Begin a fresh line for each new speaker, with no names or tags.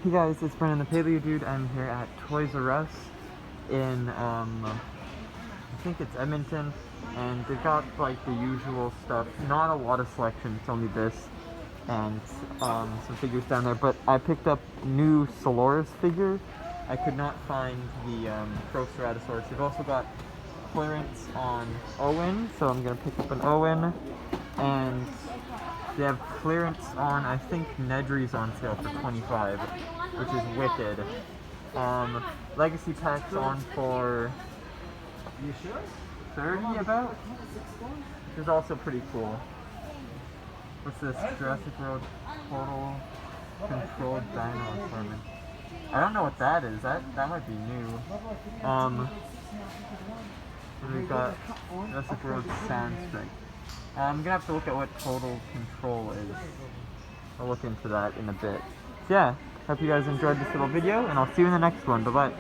Hey guys, it's Brennan the Paleo Dude. I'm here at Toys R Us in, I think it's Edmonton, and they've got like the usual stuff. Not a lot of selection, it's only this, and some figures down there, but I picked up new Saurus figure. I could not find the Proceratosaurus. They've also got clearance on Owen, so I'm going to pick up an Owen, and they have clearance on, I think Nedry's on sale for $25, which is wicked. Legacy packs on for $30 about, which is also pretty cool. What's this? Jurassic World Total Controlled Dino Assortment. I don't know what that is. That might be new. And we've got Jurassic World Sand Strike. I'm gonna have to look at what Total Control is. I'll look into that in a bit. So yeah, hope you guys enjoyed this little video, and I'll see you in the next one. Bye bye.